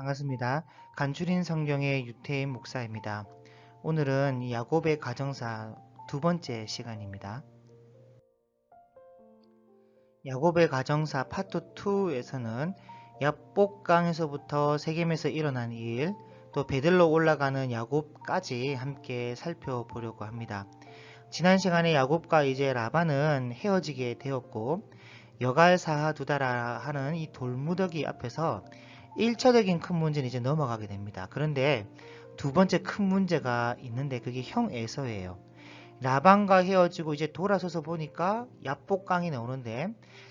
반갑습니다. 간추린 성경의 유태인 목사입니다. 오늘은 야곱의 가정사 두 번째 시간입니다. 야곱의 가정사 파트 2에서는 야복강에서부터 세겜에서 일어난 일, 또 베들로 올라가는 야곱까지 함께 살펴보려고 합니다. 지난 시간에 야곱과 이제 라반은 헤어지게 되었고 여갈사하두다라 하는 이 돌무더기 앞에서 1차적인 큰 문제는 이제 넘어가게 됩니다. 그런데 두 번째 큰 문제가 있는데 그게 형 에서예요. 라반과 헤어지고 이제 돌아서서 보니까 야복강이 나오는데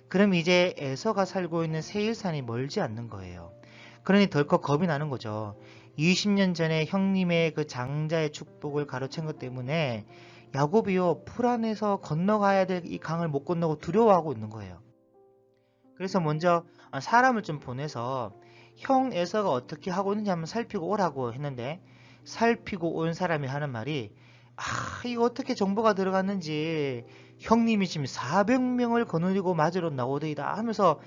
그럼 이제 에서가 살고 있는 세일산이 멀지 않는 거예요. 그러니 덜컥 겁이 나는 거죠. 20년 전에 형님의 그 장자의 축복을 가로챈 것 때문에 야곱이요 불안해서 건너가야 될 이 강을 못 건너고 두려워하고 있는 거예요. 그래서 먼저 사람을 좀 보내서 형 에서가 어떻게 하고 있는지 한번 살피고 오라고 했는데 살피고 온 사람이 하는 말이 이거 어떻게 정보가 들어갔는지 형님이 지금 400명을 거느리고 맞으러 나오더이다 하면서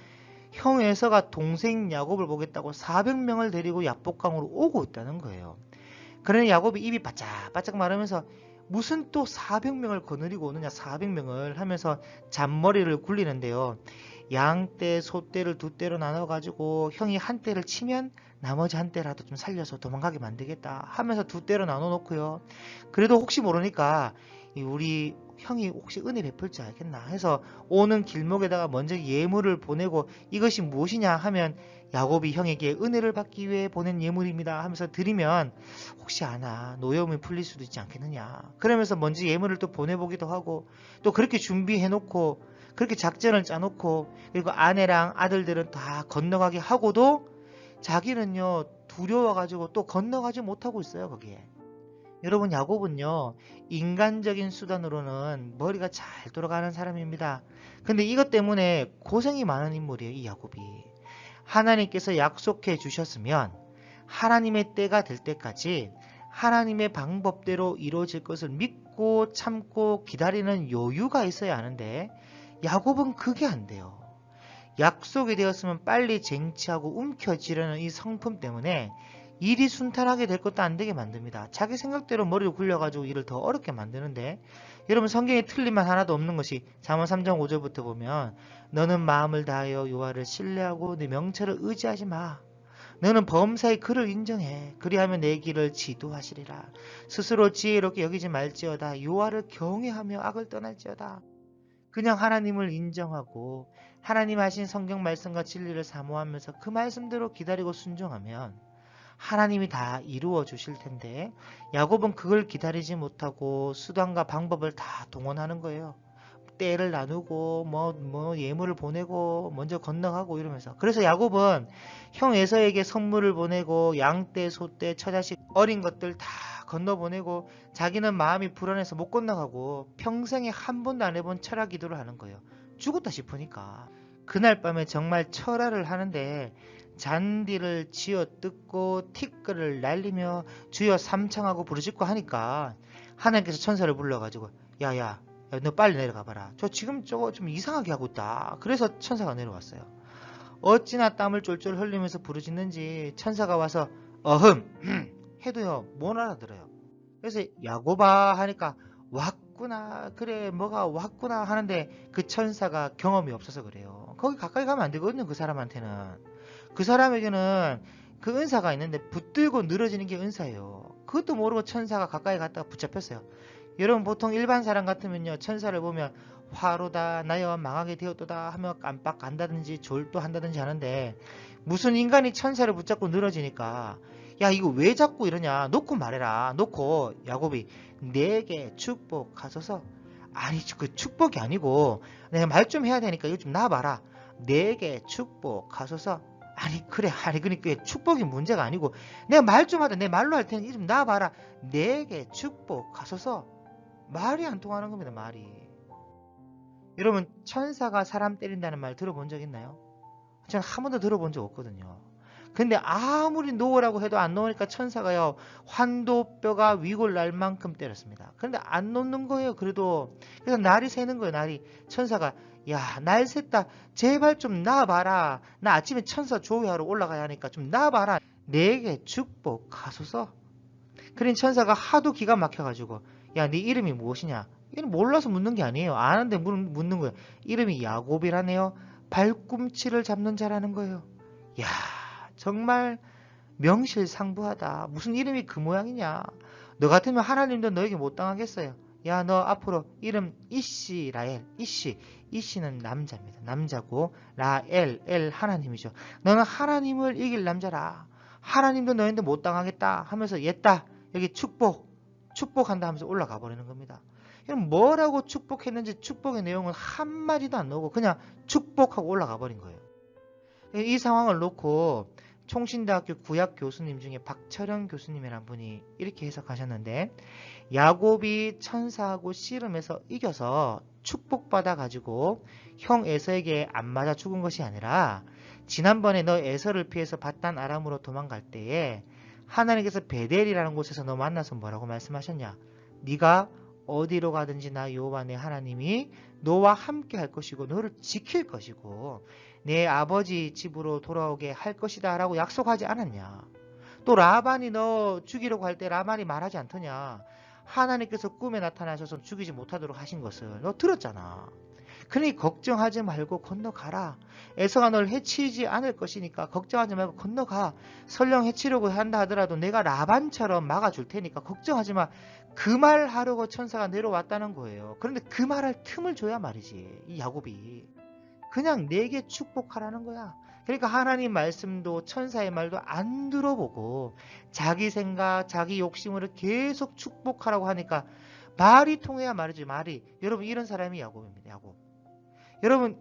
형 에서가 동생 야곱을 보겠다고 400명을 데리고 야복강으로 오고 있다는 거예요. 그러니 야곱이 입이 바짝바짝 마르면서 무슨 또 400명을 거느리고 오느냐 400명을 하면서 잔머리를 굴리는데요. 양떼, 소떼를 두 떼로 나눠가지고 형이 한 떼를 치면 나머지 한 떼라도 좀 살려서 도망가게 만들겠다 하면서 두 떼로 나눠 놓고요. 그래도 혹시 모르니까 우리 형이 혹시 은혜 베풀지 알겠나 해서 오는 길목에다가 먼저 예물을 보내고 이것이 무엇이냐 하면 야곱이 형에게 은혜를 받기 위해 보낸 예물입니다 하면서 드리면 혹시 아나 노여움이 풀릴 수도 있지 않겠느냐 그러면서 먼저 예물을 또 보내보기도 하고 또 그렇게 준비해 놓고 그렇게 작전을 짜놓고 그리고 아내랑 아들들은 다 건너가게 하고도 자기는요 두려워가지고 또 건너가지 못하고 있어요 거기에. 여러분 야곱은요 인간적인 수단으로는 머리가 잘 돌아가는 사람입니다. 근데 이것 때문에 고생이 많은 인물이에요 이 야곱이. 하나님께서 약속해 주셨으면 하나님의 때가 될 때까지 하나님의 방법대로 이루어질 것을 믿고 참고 기다리는 여유가 있어야 하는데 야곱은 그게 안 돼요. 약속이 되었으면 빨리 쟁취하고 움켜쥐려는 이 성품 때문에 일이 순탄하게 될 것도 안 되게 만듭니다. 자기 생각대로 머리를 굴려가지고 일을 더 어렵게 만드는데 여러분 성경에 틀린 말 하나도 없는 것이 잠언 3장 5절부터 보면 너는 마음을 다하여 여호와를 신뢰하고 네 명철을 의지하지 마. 너는 범사의 그를 인정해. 그리하면 내 길을 지도하시리라. 스스로 지혜롭게 여기지 말지어다. 여호와를 경외하며 악을 떠날지어다. 그냥 하나님을 인정하고 하나님 하신 성경 말씀과 진리를 사모하면서 그 말씀대로 기다리고 순종하면 하나님이 다 이루어 주실 텐데 야곱은 그걸 기다리지 못하고 수단과 방법을 다 동원하는 거예요. 떼를 나누고 뭐 예물을 보내고 먼저 건너가고 이러면서. 그래서 야곱은 형 에서에게 선물을 보내고 양떼, 소떼, 처자식 어린 것들 다 건너보내고 자기는 마음이 불안해서 못 건너가고 평생에 한 번도 안 해본 철야 기도를 하는 거예요. 죽었다 싶으니까. 그날 밤에 정말 철야를 하는데 잔디를 쥐어 뜯고 티끌을 날리며 주여 삼창하고 부르짖고 하니까 하나님께서 천사를 불러가지고 야야 너 빨리 내려가 봐라. 저 지금 저거 좀 이상하게 하고 있다. 그래서 천사가 내려왔어요. 어찌나 땀을 쫄쫄 흘리면서 부르짖는지 천사가 와서 해도요 못 알아들어요. 그래서 야곱아 하니까 왔구나 그래 뭐가 왔구나 하는데 그 천사가 경험이 없어서 그래요. 거기 가까이 가면 안 되거든요. 그 사람한테는. 그 사람에게는 그 은사가 있는데 붙들고 늘어지는 게 은사예요. 그것도 모르고 천사가 가까이 갔다가 붙잡혔어요. 여러분 보통 일반 사람 같으면요 천사를 보면 화로다 나여 망하게 되었도다 하며 깜빡 간다든지 졸도한다든지 하는데 무슨 인간이 천사를 붙잡고 늘어지니까 야 이거 왜 자꾸 이러냐 놓고 말해라. 놓고 야곱이 내게 축복하소서. 아니 그 축복이 아니고 내가 말 좀 해야 되니까 이거 좀 놔봐라. 내게 축복하소서. 아니 그래 아니 그러니까 축복이 문제가 아니고 내가 말 좀 하다 내 말로 할 테니 좀 놔봐라. 내게 축복하소서. 말이 안 통하는 겁니다. 말이. 여러분 천사가 사람 때린다는 말 들어본 적 있나요? 저는 한 번도 들어본 적 없거든요. 근데 아무리 놓으라고 해도 안 놓으니까 천사가요 환도뼈가 위골 날 만큼 때렸습니다. 그런데 안 놓는 거예요. 그래도 그래서 날이 새는 거예요. 날이. 천사가 야 날 샜다 제발 좀 놔봐라. 나 아침에 천사 조회하러 올라가야 하니까 좀 놔봐라. 내게 축복하소서. 그린 천사가 하도 기가 막혀가지고 야, 네 이름이 무엇이냐? 이는 몰라서 묻는 게 아니에요. 아는데 묻는 거예요. 이름이 야곱이라네요. 발꿈치를 잡는 자라는 거예요. 야, 정말 명실상부하다. 무슨 이름이 그 모양이냐? 너 같으면 하나님도 너에게 못 당하겠어요. 야, 너 앞으로 이름 이씨 라엘. 이씨는 남자입니다. 남자고 라엘 엘 하나님이죠. 너는 하나님을 이길 남자라. 하나님도 너희한테 못 당하겠다 하면서 옛다 여기 축복한다 하면서 올라가 버리는 겁니다. 그럼 뭐라고 축복했는지 축복의 내용은 한마디도 안 나오고 그냥 축복하고 올라가 버린 거예요. 이 상황을 놓고 총신대학교 구약 교수님 중에 박철영 교수님이란 분이 이렇게 해석하셨는데, 야곱이 천사하고 씨름해서 이겨서 축복받아 가지고 형 에서에게 안 맞아 죽은 것이 아니라, 지난번에 너 에서를 피해서 바단 아람으로 도망갈 때에 하나님께서 베델이라는 곳에서 너 만나서 뭐라고 말씀하셨냐? 네가 어디로 가든지 나 여호와 내 하나님이 너와 함께 할 것이고 너를 지킬 것이고 내 아버지 집으로 돌아오게 할 것이다 라고 약속하지 않았냐? 또 라반이 너 죽이려고 할 때 라반이 말하지 않더냐? 하나님께서 꿈에 나타나셔서 죽이지 못하도록 하신 것을 너 들었잖아. 그러니 걱정하지 말고 건너가라. 에서가 널 해치지 않을 것이니까 걱정하지 말고 건너가. 설령 해치려고 한다 하더라도 내가 라반처럼 막아줄 테니까 걱정하지 마. 그 말 하려고 천사가 내려왔다는 거예요. 그런데 그 말할 틈을 줘야 말이지. 이 야곱이. 그냥 내게 축복하라는 거야. 그러니까 하나님 말씀도 천사의 말도 안 들어보고 자기 생각, 자기 욕심으로 계속 축복하라고 하니까 말이 통해야 말이지. 말이. 여러분, 이런 사람이 야곱입니다. 야곱. 여러분,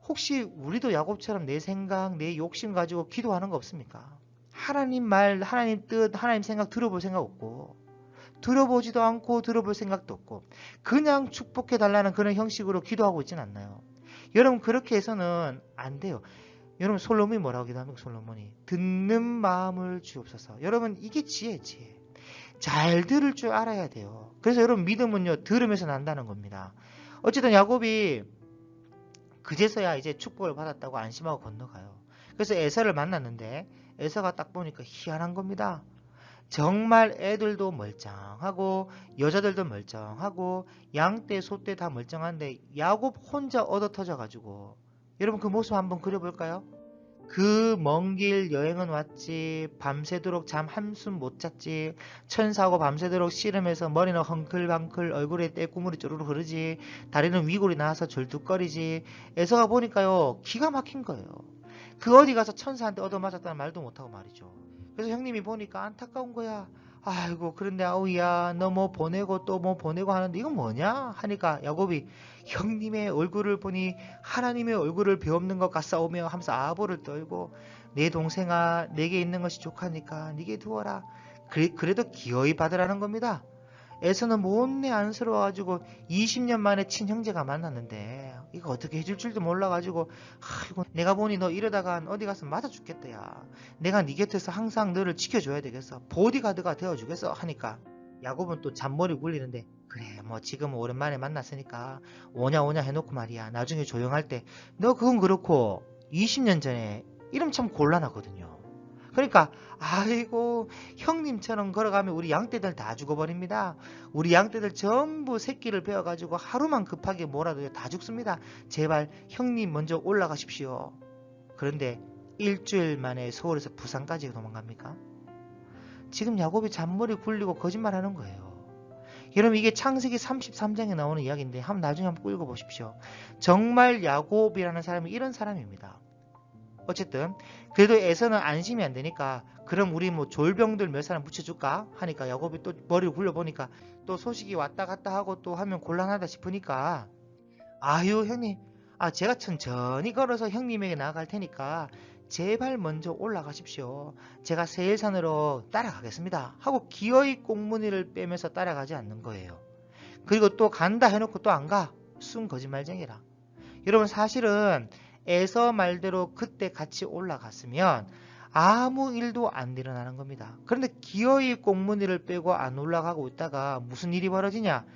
혹시 우리도 야곱처럼 내 생각, 내 욕심 가지고 기도하는 거 없습니까? 하나님 말, 하나님 뜻, 하나님 생각 들어볼 생각 없고, 들어보지도 않고 들어볼 생각도 없고, 그냥 축복해달라는 그런 형식으로 기도하고 있진 않나요? 여러분, 그렇게 해서는 안 돼요. 여러분, 솔로몬이 뭐라고 기도합니까? 솔로몬이 듣는 마음을 주옵소서. 여러분, 이게 지혜. 잘 들을 줄 알아야 돼요. 그래서 여러분, 믿음은요, 들으면서 난다는 겁니다. 어쨌든 야곱이 그제서야 이제 축복을 받았다고 안심하고 건너가요. 그래서 에서를 만났는데 에서가 딱 보니까 희한한 겁니다. 정말 애들도 멀쩡하고 여자들도 멀쩡하고 양떼 소떼 다 멀쩡한데 야곱 혼자 얻어 터져 가지고, 여러분 그 모습 한번 그려볼까요? 그 먼 길 여행은 왔지, 밤새도록 잠 한숨 못 잤지, 천사하고 밤새도록 씨름해서 머리는 헝클방클, 얼굴에 떼꾸물이 쪼르르 흐르지, 다리는 위골이 나와서 절뚝거리지. 에서가 보니까요 기가 막힌 거예요. 그 어디 가서 천사한테 얻어맞았다는 말도 못하고 말이죠. 그래서 형님이 보니까 안타까운 거야. 아이고, 그런데 아우야 너 뭐 보내고 또 뭐 보내고 하는데 이건 뭐냐 하니까 야곱이 형님의 얼굴을 보니 하나님의 얼굴을 베없는 것 같사오며 하면서 아보를 떨고, 내 동생아 내게 있는 것이 족하니까 네게 두어라. 그래도 기어이 받으라는 겁니다. 에서는 못내 안쓰러워가지고 20년 만에 친형제가 만났는데 이거 어떻게 해줄 줄도 몰라가지고, 아이고 내가 보니 너 이러다가 어디 가서 맞아 죽겠다. 야, 내가 네 곁에서 항상 너를 지켜줘야 되겠어. 보디가드가 되어주겠어 하니까 야곱은 또 잔머리 굴리는데, 그래 뭐 지금 오랜만에 만났으니까 오냐 해놓고 말이야, 나중에 조용할 때 너 그건 그렇고 20년 전에 이름 참 곤란하거든요. 그러니까 아이고 형님처럼 걸어가면 우리 양떼들 다 죽어버립니다. 우리 양떼들 전부 새끼를 베어가지고 하루만 급하게 몰아도 다 죽습니다. 제발 형님 먼저 올라가십시오. 그런데 일주일 만에 서울에서 부산까지 도망갑니까? 지금 야곱이 잔머리 굴리고 거짓말하는 거예요. 여러분, 이게 창세기 33장에 나오는 이야기인데 한번 나중에 한번 읽어보십시오. 정말 야곱이라는 사람이 이런 사람입니다. 어쨌든 그래도 에서는 안심이 안 되니까 그럼 우리 뭐 졸병들 몇 사람 붙여줄까 하니까 야곱이 또 머리를 굴려보니까 또 소식이 왔다 갔다 하고 또 하면 곤란하다 싶으니까, 아유 형님, 제가 천천히 걸어서 형님에게 나아갈 테니까 제발 먼저 올라가십시오. 제가 세일산으로 따라가겠습니다 하고 기어이 꽁무니를 빼면서 따라가지 않는 거예요. 그리고 또 간다 해놓고 또 안 가. 순 거짓말쟁이라. 여러분, 사실은 에서 말대로 그때 같이 올라갔으면 아무 일도 안 일어나는 겁니다. 그런데 기어이 꽁무니를 빼고 안 올라가고 있다가 무슨 일이 벌어지냐?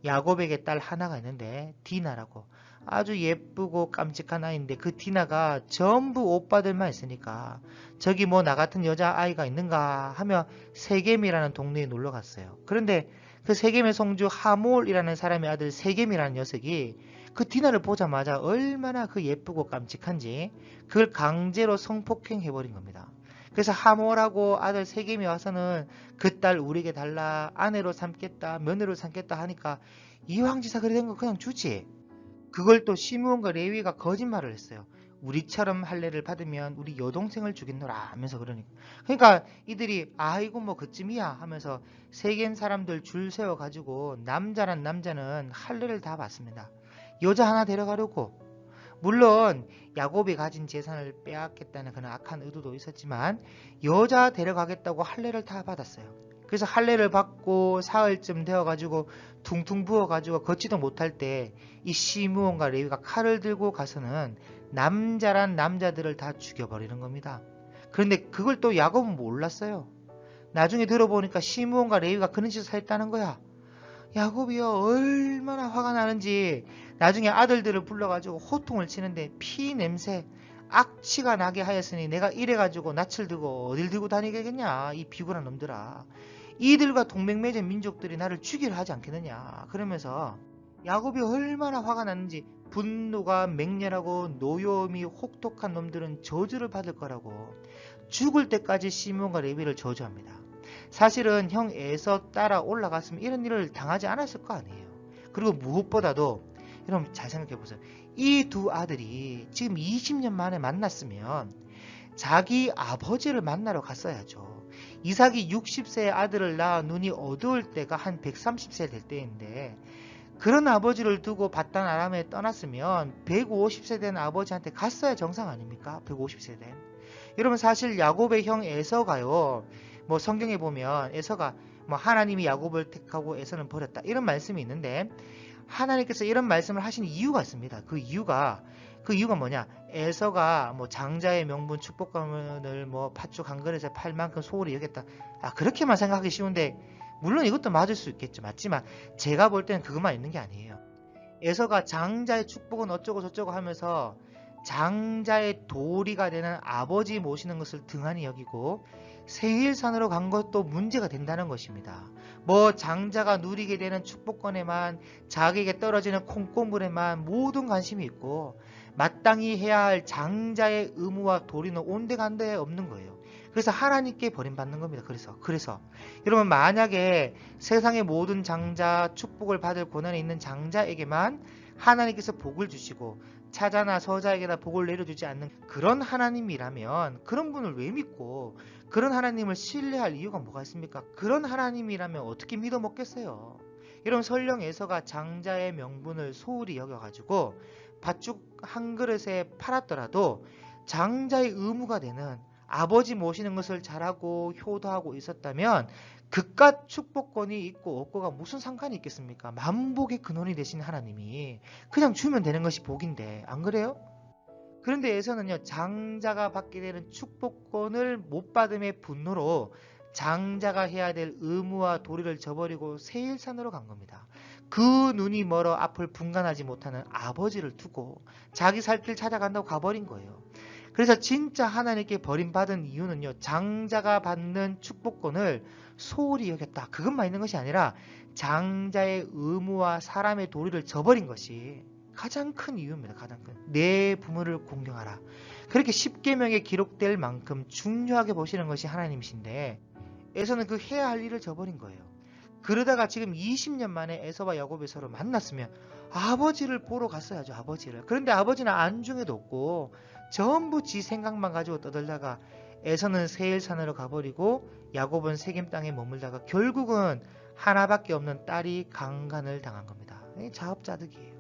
야곱에게 딸 하나가 있는데 디나라고. 아주 예쁘고 깜찍한 아이인데 그 디나가 전부 오빠들만 있으니까 저기 뭐 나 같은 여자아이가 있는가 하며 세겜이라는 동네에 놀러 갔어요. 그런데 그 세겜의 성주 하몰이라는 사람의 아들 세겜이라는 녀석이 그 디나를 보자마자 얼마나 그 예쁘고 깜찍한지 그걸 강제로 성폭행해버린 겁니다. 그래서 하몰하고 아들 세겜이 와서는 그 딸 우리에게 달라, 아내로 삼겠다, 며느리로 삼겠다 하니까 이황지사 그래 된 거 그냥 주지. 그걸 또 시므온과 레위가 거짓말을 했어요. 우리처럼 할례를 받으면 우리 여동생을 죽이노라 하면서 그러니까 이들이 아이고 뭐 그쯤이야 하면서 세겜 사람들 줄 세워 가지고 남자란 남자는 할례를 다 받습니다. 여자 하나 데려가려고. 물론 야곱이 가진 재산을 빼앗겠다는 그런 악한 의도도 있었지만 여자 데려가겠다고 할례를 다 받았어요. 그래서 할례를 받고 사흘쯤 되어가지고 퉁퉁 부어가지고 걷지도 못할 때 이 시므온과 레위가 칼을 들고 가서는 남자란 남자들을 다 죽여버리는 겁니다. 그런데 그걸 또 야곱은 몰랐어요. 나중에 들어보니까 시므온과 레위가 그런 짓을 했다는 거야. 야곱이요 얼마나 화가 나는지 나중에 아들들을 불러가지고 호통을 치는데 피 냄새 악취가 나게 하였으니 내가 이래가지고 낯을 들고 어딜 들고 다니겠냐 이 비굴한 놈들아. 이들과 동맹 맺은 민족들이 나를 죽이려 하지 않겠느냐. 그러면서 야곱이 얼마나 화가 났는지 분노가 맹렬하고 노여움이 혹독한 놈들은 저주를 받을 거라고 죽을 때까지 시몬과 레위를 저주합니다. 사실은 형 에서 따라 올라갔으면 이런 일을 당하지 않았을 거 아니에요. 그리고 무엇보다도 여러분 잘 생각해 보세요. 이 두 아들이 지금 20년 만에 만났으면 자기 아버지를 만나러 갔어야죠. 이삭이 60세의 아들을 낳아 눈이 어두울 때가 한 130세 될 때인데 그런 아버지를 두고 바단 아람에 떠났으면 150세 된 아버지한테 갔어야 정상 아닙니까? 150세 된. 여러분 사실 야곱의 형 에서가요. 뭐 성경에 보면 에서가 뭐 하나님이 야곱을 택하고 에서는 버렸다. 이런 말씀이 있는데 하나님께서 이런 말씀을 하신 이유가 있습니다. 그 이유가 뭐냐? 에서가 뭐 장자의 명분 축복감을 뭐 팥죽 한 그릇에 팔 만큼 소홀히 여겼다. 그렇게만 생각하기 쉬운데 물론 이것도 맞을 수 있겠죠. 맞지만 제가 볼 때는 그것만 있는 게 아니에요. 에서가 장자의 축복은 어쩌고 저쩌고 하면서 장자의 도리가 되는 아버지 모시는 것을 등한히 여기고 세일산으로 간 것도 문제가 된다는 것입니다. 뭐 장자가 누리게 되는 축복권에만 자기에게 떨어지는 콩고물에만 모든 관심이 있고 마땅히 해야 할 장자의 의무와 도리는 온데간데 없는 거예요. 그래서 하나님께 버림받는 겁니다. 그래서 여러분 만약에 세상의 모든 장자 축복을 받을 권한이 있는 장자에게만 하나님께서 복을 주시고 차자나 서자에게나 복을 내려주지 않는 그런 하나님이라면 그런 분을 왜 믿고 그런 하나님을 신뢰할 이유가 뭐가 있습니까? 그런 하나님이라면 어떻게 믿어 먹겠어요? 여러분 설령 에서가 장자의 명분을 소홀히 여겨가지고 팥죽 한 그릇에 팔았더라도 장자의 의무가 되는 아버지 모시는 것을 잘하고 효도하고 있었다면 그깟 축복권이 있고 없고가 무슨 상관이 있겠습니까? 만복의 근원이 되신 하나님이 그냥 주면 되는 것이 복인데 안 그래요? 그런데 에서는요 장자가 받게 되는 축복권을 못 받음의 분노로 장자가 해야 될 의무와 도리를 저버리고 세일산으로 간 겁니다. 그 눈이 멀어 앞을 분간하지 못하는 아버지를 두고 자기 살 길 찾아간다고 가버린 거예요. 그래서 진짜 하나님께 버림받은 이유는요. 장자가 받는 축복권을 소홀히 여겼다. 그것만 있는 것이 아니라 장자의 의무와 사람의 도리를 저버린 것이 가장 큰 이유입니다. 가장 큰. 내 부모를 공경하라. 그렇게 십계명에 기록될 만큼 중요하게 보시는 것이 하나님이신데 에서는 그 해야 할 일을 저버린 거예요. 그러다가 지금 20년 만에 에서와 야곱이 서로 만났으면 아버지를 보러 갔어야죠. 아버지를. 그런데 아버지는 안중에도 없고 전부 지 생각만 가지고 떠들다가 에서는 세일산으로 가버리고 야곱은 세겜 땅에 머물다가 결국은 하나밖에 없는 딸이 강간을 당한 겁니다. 자업자득이에요.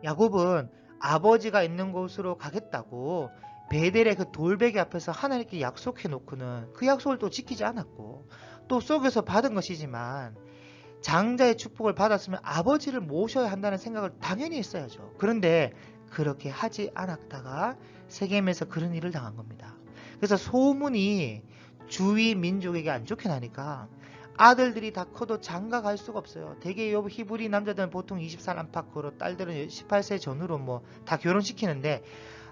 야곱은 아버지가 있는 곳으로 가겠다고 베델의 그 돌베개 앞에서 하나님께 약속해 놓고는 그 약속을 또 지키지 않았고 또 속여서 받은 것이지만 장자의 축복을 받았으면 아버지를 모셔야 한다는 생각을 당연히 했어야죠. 그런데 그렇게 하지 않았다가 세겜에서 그런 일을 당한 겁니다. 그래서 소문이 주위 민족에게 안 좋게 나니까 아들들이 다 커도 장가 갈 수가 없어요. 대개 히브리 남자들은 보통 20살 안팎으로, 딸들은 18세 전후로 뭐 다 결혼시키는데,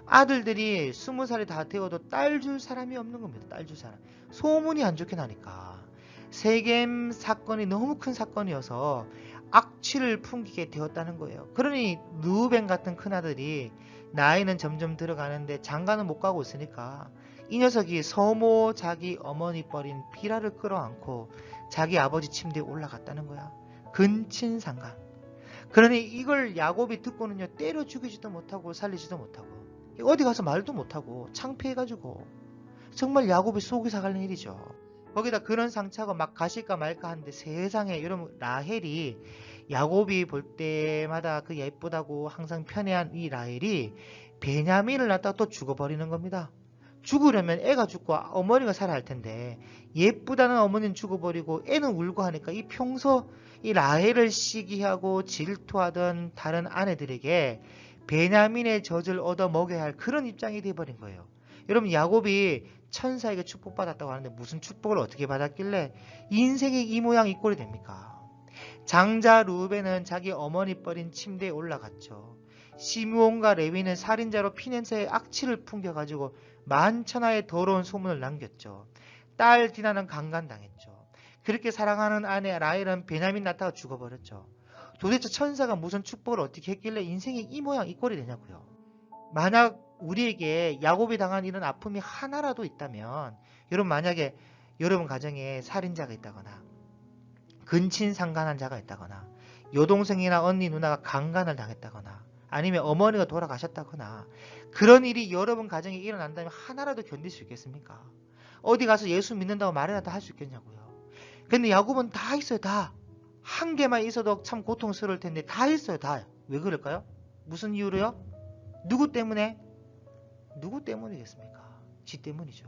아들들이 20살이 다 되어도 딸 줄 사람이 없는 겁니다. 딸 줄 사람. 소문이 안 좋게 나니까. 세겜 사건이 너무 큰 사건이어서 악취를 풍기게 되었다는 거예요. 그러니 르우벤 같은 큰아들이 나이는 점점 들어가는데 장가는 못 가고 있으니까 이 녀석이 서모 자기 어머니 뻘인 비라를 끌어안고 자기 아버지 침대에 올라갔다는 거야. 근친상간. 그러니 이걸 야곱이 듣고는요, 때려 죽이지도 못하고 살리지도 못하고 어디 가서 말도 못하고 창피해가지고 정말 야곱이 속이 상하는 일이죠. 거기다 그런 상처가 막 가실까 말까 하는데 세상에, 여러분, 라헬이 야곱이 볼 때마다 그 예쁘다고 항상 편애한 이 라헬이 베냐민을 낳다가 또 죽어버리는 겁니다. 죽으려면 애가 죽고 어머니가 살아야 할 텐데 예쁘다는 어머니는 죽어버리고 애는 울고 하니까 이 평소 이 라헬을 시기하고 질투하던 다른 아내들에게 베냐민의 젖을 얻어 먹여야 할 그런 입장이 돼버린 거예요. 여러분, 야곱이 천사에게 축복받았다고 하는데 무슨 축복을 어떻게 받았길래 인생이 이 모양 이 꼴이 됩니까? 장자 르우벤은 자기 어머니 뻘인 침대에 올라갔죠. 시므온과 레위는 살인자로 피냄새에 악취를 풍겨가지고 만천하의 더러운 소문을 남겼죠. 딸 디나는 강간당했죠. 그렇게 사랑하는 아내 라헬은 베냐민 낳다가 죽어버렸죠. 도대체 천사가 무슨 축복을 어떻게 했길래 인생이 이 모양 이 꼴이 되냐고요. 만약 우리에게 야곱이 당한 이런 아픔이 하나라도 있다면, 여러분, 만약에 여러분 가정에 살인자가 있다거나 근친상간한 자가 있다거나 여동생이나 언니 누나가 강간을 당했다거나 아니면 어머니가 돌아가셨다거나 그런 일이 여러분 가정에 일어난다면 하나라도 견딜 수 있겠습니까? 어디 가서 예수 믿는다고 말이라도 할 수 있겠냐고요. 근데 야곱은 다 있어요. 다. 한 개만 있어도 참 고통스러울 텐데 다 있어요. 다. 왜 그럴까요? 무슨 이유로요? 누구 때문에? 누구 때문이겠습니까? 지 때문이죠.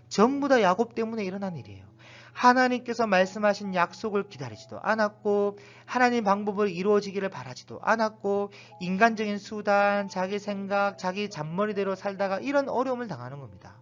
전부 다 야곱 때문에 일어난 일이에요. 하나님께서 말씀하신 약속을 기다리지도 않았고 하나님 방법으로 이루어지기를 바라지도 않았고 인간적인 수단, 자기 생각, 자기 잔머리대로 살다가 이런 어려움을 당하는 겁니다.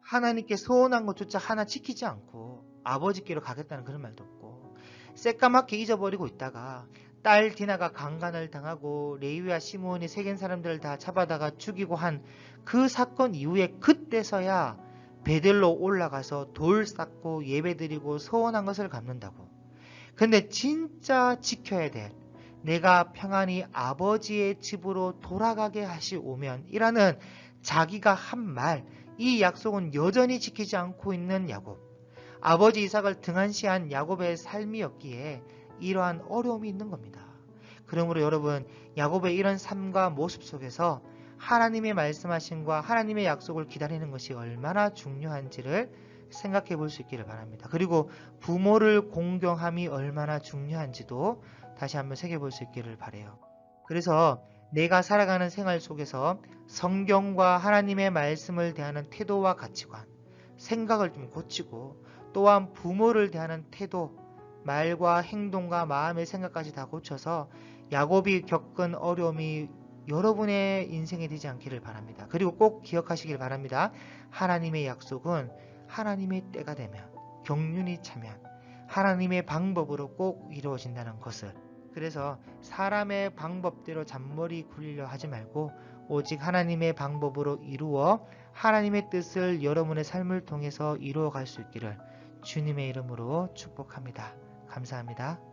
하나님께 소원한 것조차 하나 지키지 않고 아버지께로 가겠다는 그런 말도 없고 새까맣게 잊어버리고 있다가 딸 디나가 강간을 당하고 레위와 시므온이 세겜 사람들을 다 잡아다가 죽이고 한 그 사건 이후에 그때서야 베델로 올라가서 돌 쌓고 예배드리고 소원한 것을 갚는다고. 근데 진짜 지켜야 될, 내가 평안히 아버지의 집으로 돌아가게 하시오면 이라는 자기가 한 말, 이 약속은 여전히 지키지 않고 있는 야곱. 아버지 이삭을 등한시한 야곱의 삶이었기에 이러한 어려움이 있는 겁니다. 그러므로 여러분, 야곱의 이런 삶과 모습 속에서 하나님의 말씀하심과 하나님의 약속을 기다리는 것이 얼마나 중요한지를 생각해 볼 수 있기를 바랍니다. 그리고 부모를 공경함이 얼마나 중요한지도 다시 한번 새겨 볼 수 있기를 바라요. 그래서 내가 살아가는 생활 속에서 성경과 하나님의 말씀을 대하는 태도와 가치관, 생각을 좀 고치고 또한 부모를 대하는 태도, 말과 행동과 마음의 생각까지 다 고쳐서 야곱이 겪은 어려움이 여러분의 인생에 되지 않기를 바랍니다. 그리고 꼭 기억하시길 바랍니다. 하나님의 약속은 하나님의 때가 되면, 경륜이 차면 하나님의 방법으로 꼭 이루어진다는 것을. 그래서 사람의 방법대로 잔머리 굴리려 하지 말고 오직 하나님의 방법으로 이루어 하나님의 뜻을 여러분의 삶을 통해서 이루어 갈 수 있기를 주님의 이름으로 축복합니다. 감사합니다.